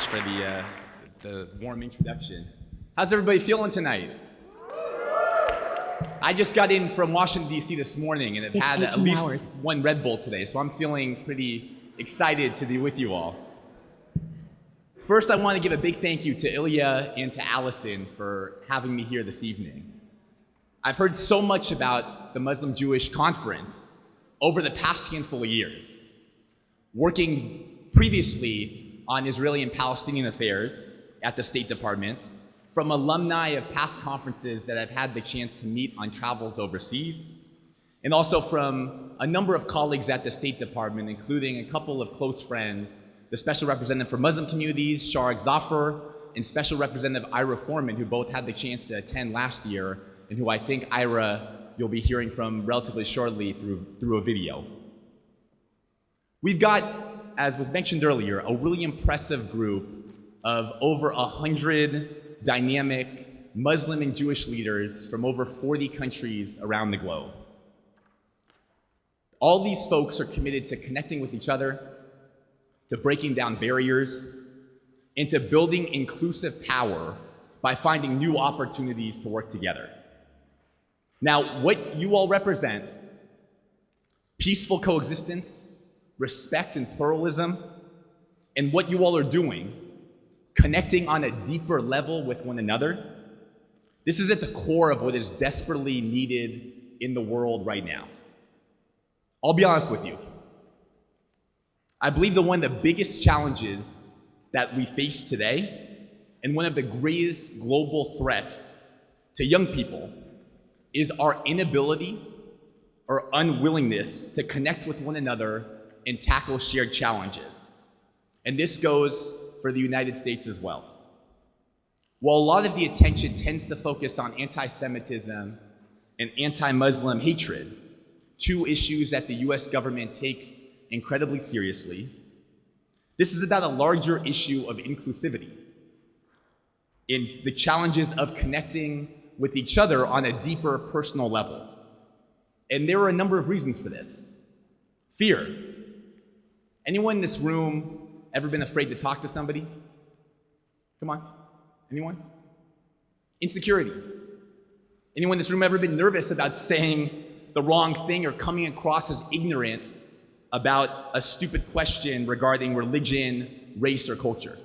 much for the warm introduction. How's everybody feeling tonight? I just got in from Washington, D.C. this morning, and I've had at least one Red Bull today, so I'm feeling pretty excited to be with you all. First, I want to give a big thank you to Ilya and to Allison for having me here this evening. I've heard so much about the Muslim-Jewish Conference over the past handful of years, working previously on Israeli and Palestinian affairs at the State Department, from alumni of past conferences that I've had the chance to meet on travels overseas, and also from a number of colleagues at the State Department, including a couple of close friends, the Special Representative for Muslim Communities, Sharik Zafar, and Special Representative Ira Foreman, who both had the chance to attend last year, and who I think, Ira, you'll be hearing from relatively shortly through a video. We've got, as was mentioned earlier, a really impressive group of over 100 dynamic Muslim and Jewish leaders from over 40 countries around the globe. All these folks are committed to connecting with each other, to breaking down barriers, and to building inclusive power by finding new opportunities to work together. Now, what you all represent, peaceful coexistence, respect and pluralism, and what you all are doing, connecting on a deeper level with one another, this is at the core of what is desperately needed in the world right now. I'll be honest with you. I believe that one of the biggest challenges that we face today, and one of the greatest global threats to young people, is our inability or unwillingness to connect with one another and tackle shared challenges. And this goes for the United States as well. While a lot of the attention tends to focus on anti-Semitism and anti-Muslim hatred, two issues that the US government takes incredibly seriously, this is about a larger issue of inclusivity in the challenges of connecting with each other on a deeper personal level. And there are a number of reasons for this. Fear. Anyone in this room ever been afraid to talk to somebody? Come on, anyone? Insecurity. Anyone in this room ever been nervous about saying the wrong thing or coming across as ignorant about a stupid question regarding religion, race, or culture?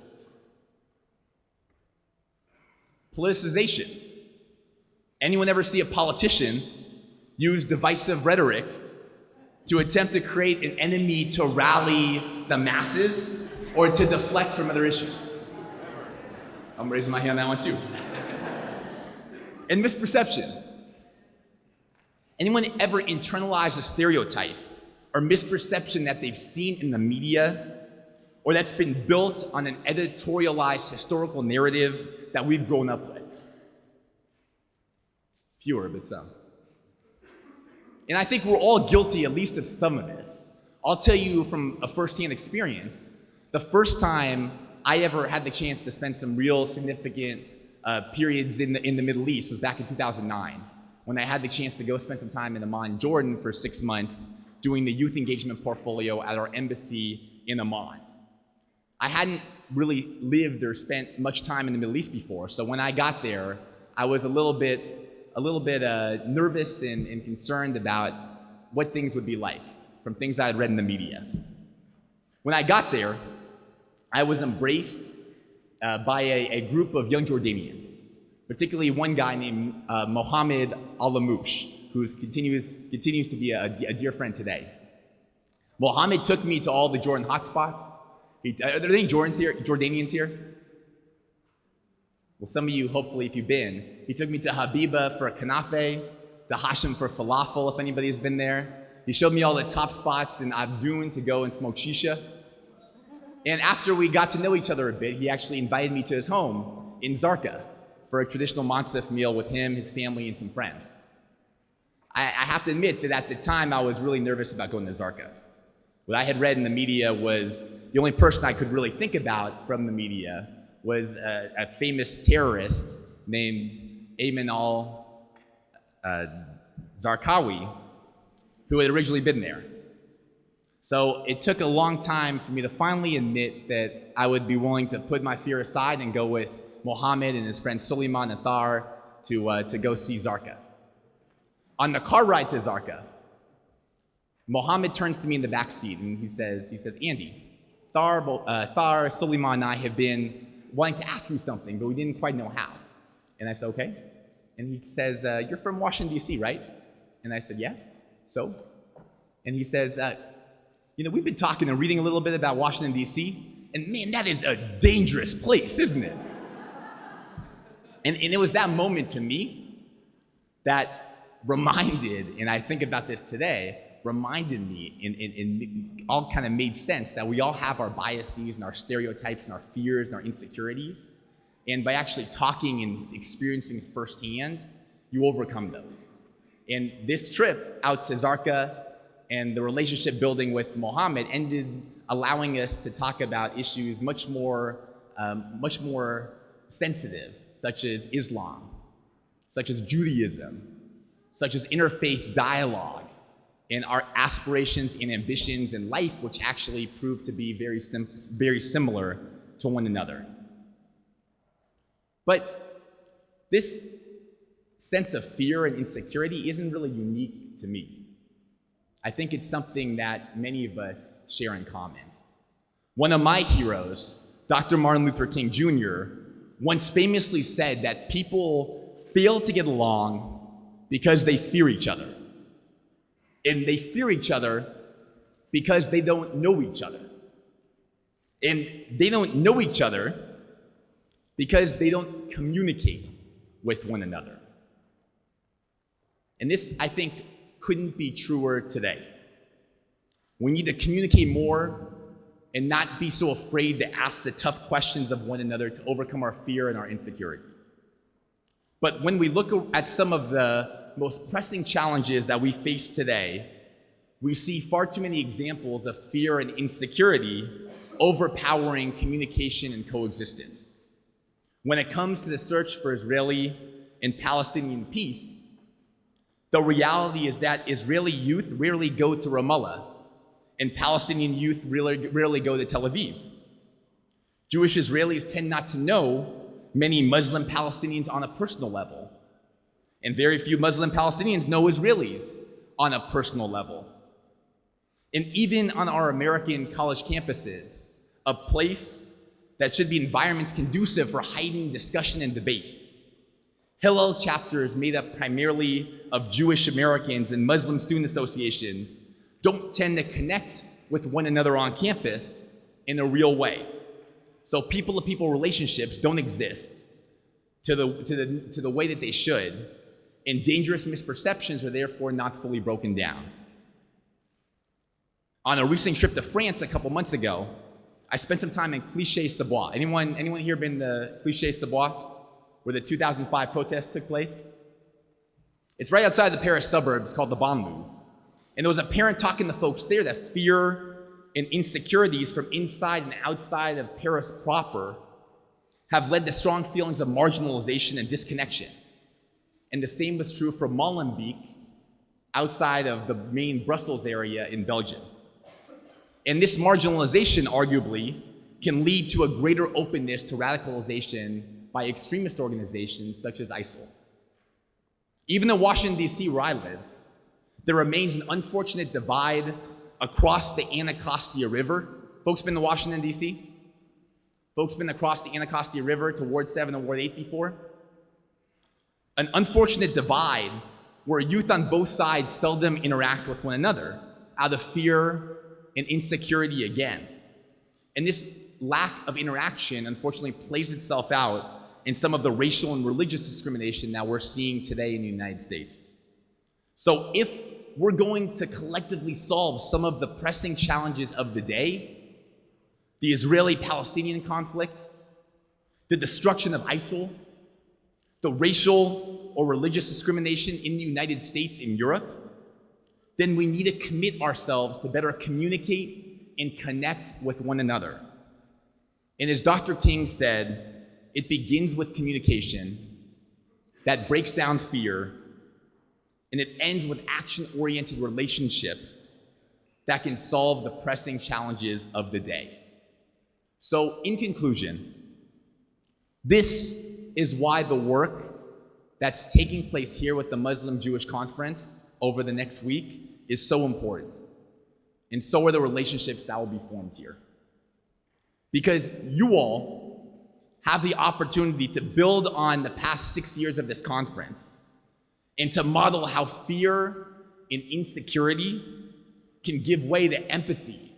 Politicization. Anyone ever see a politician use divisive rhetoric to attempt to create an enemy to rally the masses or to deflect from other issues? I'm raising my hand on that one too. And misperception. Anyone ever internalize a stereotype or misperception that they've seen in the media, or that's been built on an editorialized historical narrative that we've grown up with? Fewer, but some. And I think we're all guilty at least of some of this. I'll tell you from a firsthand experience, the first time I ever had the chance to spend some real significant periods in the Middle East was back in 2009, when I had the chance to go spend some time in Amman, Jordan for 6 months doing the youth engagement portfolio at our embassy in Amman. I hadn't really lived or spent much time in the Middle East before, so when I got there, I was a little bit nervous and concerned about what things would be like from things I had read in the media. When I got there, I was embraced by a group of young Jordanians, particularly one guy named Mohammed Al-Lamouche, who continues to be a dear friend today. Mohammed took me to all the Jordan hotspots. Are there any Jordanians here? Well, some of you, hopefully, if you've been. He took me to Habiba for a kanafe, to Hashem for falafel, if anybody has been there. He showed me all the top spots in Abdun to go and smoke shisha. And after we got to know each other a bit, he actually invited me to his home in Zarqa for a traditional Mansif meal with him, his family, and some friends. I have to admit that at the time, I was really nervous about going to Zarqa. What I had read in the media was the only person I could really think about from the media was a famous terrorist named Ayman al-Zarqawi, who had originally been there. So it took a long time for me to finally admit that I would be willing to put my fear aside and go with Mohammed and his friend Suleiman and Thar to go see Zarqa. On the car ride to Zarqa, Mohammed turns to me in the back seat and he says, Andy, Thar, Suleiman, and I have been wanting to ask you something, but we didn't quite know how. And I said, okay. And he says, you're from Washington, D.C., right? And I said, yeah. So? And he says, we've been talking and reading a little bit about Washington, D.C., and man, that is a dangerous place, isn't it? And it was that moment to me that reminded, and I think about this today, reminded me and all kind of made sense that we all have our biases and our stereotypes and our fears and our insecurities. And by actually talking and experiencing firsthand, you overcome those. And this trip out to Zarqa and the relationship building with Mohammed ended allowing us to talk about issues much more sensitive, such as Islam, such as Judaism, such as interfaith dialogue, and our aspirations and ambitions in life, which actually proved to be very similar to one another. But this sense of fear and insecurity isn't really unique to me. I think it's something that many of us share in common. One of my heroes, Dr. Martin Luther King Jr., once famously said that people fail to get along because they fear each other. And they fear each other because they don't know each other. And they don't know each other because they don't communicate with one another. And this, I think, couldn't be truer today. We need to communicate more and not be so afraid to ask the tough questions of one another to overcome our fear and our insecurity. But when we look at some of the most pressing challenges that we face today, we see far too many examples of fear and insecurity overpowering communication and coexistence. When it comes to the search for Israeli and Palestinian peace, the reality is that Israeli youth rarely go to Ramallah, and Palestinian youth rarely go to Tel Aviv. Jewish Israelis tend not to know many Muslim Palestinians on a personal level, and very few Muslim Palestinians know Israelis on a personal level. And even on our American college campuses, a place that should be environments conducive for heightened discussion and debate, Hillel chapters made up primarily of Jewish Americans and Muslim student associations don't tend to connect with one another on campus in a real way. So people-to-people relationships don't exist to the way that they should, and dangerous misperceptions are therefore not fully broken down. On a recent trip to France a couple months ago, I spent some time in Clichy-sous-Bois. Anyone here been to Clichy-sous-Bois, where the 2005 protests took place? It's right outside the Paris suburbs called the Banlieues. And there was a parent talking to folks there that fear and insecurities from inside and outside of Paris proper have led to strong feelings of marginalization and disconnection. And the same was true for Molenbeek, outside of the main Brussels area in Belgium. And this marginalization, arguably, can lead to a greater openness to radicalization by extremist organizations such as ISIL. Even in Washington, D.C., where I live, there remains an unfortunate divide across the Anacostia River. Folks been to Washington, D.C.? Folks been across the Anacostia River to Ward 7 and Ward 8 before? An unfortunate divide where youth on both sides seldom interact with one another out of fear and insecurity again. And this lack of interaction, unfortunately, plays itself out in some of the racial and religious discrimination that we're seeing today in the United States. So if we're going to collectively solve some of the pressing challenges of the day, the Israeli-Palestinian conflict, the destruction of ISIL, the racial or religious discrimination in the United States and Europe, then we need to commit ourselves to better communicate and connect with one another. And as Dr. King said, it begins with communication that breaks down fear, and it ends with action-oriented relationships that can solve the pressing challenges of the day. So in conclusion, this is why the work that's taking place here with the Muslim-Jewish Conference over the next week is so important. And so are the relationships that will be formed here. Because you all have the opportunity to build on the past 6 years of this conference and to model how fear and insecurity can give way to empathy,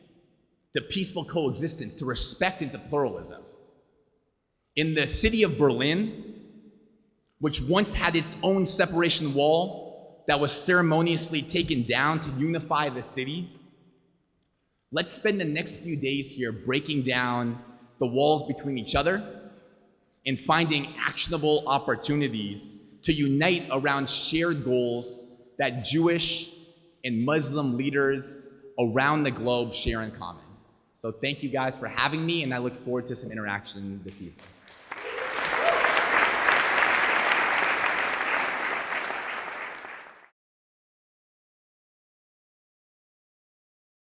to peaceful coexistence, to respect, and to pluralism. In the city of Berlin, which once had its own separation wall that was ceremoniously taken down to unify the city, let's spend the next few days here breaking down the walls between each other and finding actionable opportunities to unite around shared goals that Jewish and Muslim leaders around the globe share in common. So thank you guys for having me, and I look forward to some interaction this evening.